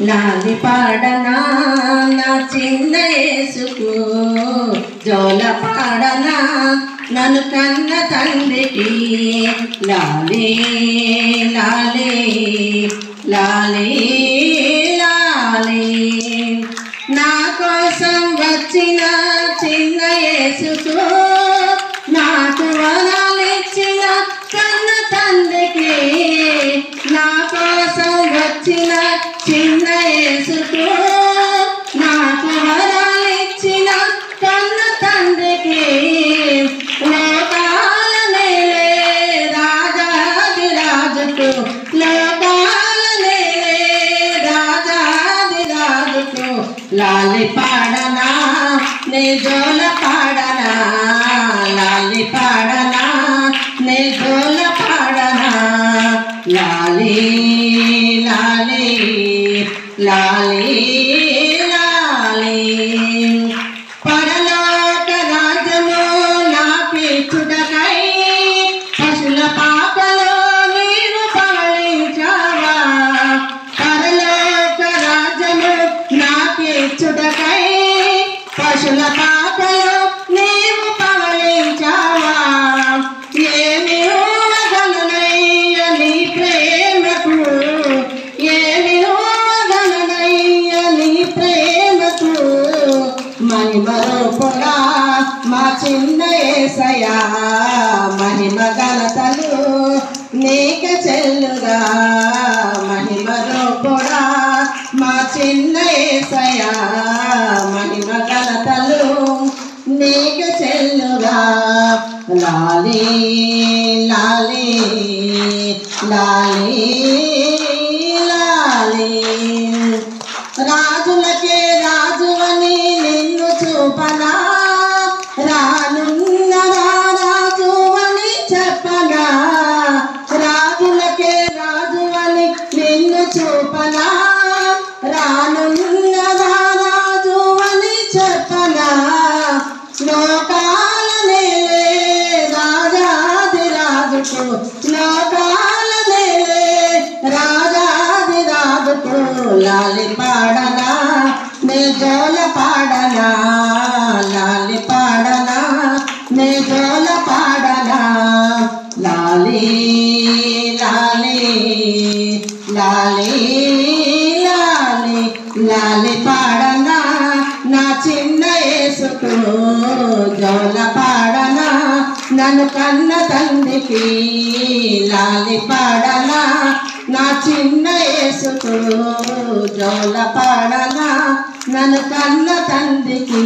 లాలి పాడనా నా చిన్న యేసుకు, జోల పాడనా నన్ను కన్న తండ్రికి. లాలే లాలే లాలే లాలే, నా కోసం వచ్చిన చిన్న యేసుకు, నాకు వరాలిచ్చిన కన్న తండ్రికి. నా కోసం వచ్చిన చిన్న యేసుకు, నాకు వరాలిచ్చిన కన్న తండ్రికి. లోకాల నేలే రాజాదిరాజుకు, లోకాల నేలే రాజాదిరాజుకు. లాలి పాడనా నే జోల పాడనా, లాలి పాడనా నే జోల పాడనా. లాలి లాలి లాలి లాలి, పరలోక రాజ్యము నాకిచ్చుటకై పశుల పాకలో నీవు పవళించావా. పరలోక రాజ్యము నాకిచ్చుటకై పశుల పాకలో నీవు పవళించావా. ఏమి ఊహగలనయ్య నీ ప్రేమకు, ఏమి ఊహగలనయ్య నీ ప్రేమకు. మహిమ రూపుడా మా చిన్న యేసయ్యా, మహిమ ఘనతలు నీకే చెల్లుగా. మహిమ రూపుడా మా చిన్న యేసయ్యా, మహిమ ఘనతలు నీకే చెల్లుగా. లాలి లాలి లాలి లాలి, రాజులకే రాజువని నిన్ను చూపనా, రానున్న రాజువని చెప్పనా. రాజులకే రాజువని నిన్ను చూపనా, రానున్న రాజువని చెప్పనా. లోకాల నేలే రాజాదిరాజుకు, లోకాల నేలే రాజాదిరాజుకు. లాలి పాడనా నే జోల పాడనా, లాలి పాడనా నే జోల పాడనా. లాలి లాలి లాలి లాలి లాలి పాడనా నా చిన్న యేసుకు, జోల పాడనా నన్ను కన్న తండ్రికి. లాలి పాడనా నా చిన్న యేసుకు, జోల పాడనా నన్ను కన్న తండ్రికి.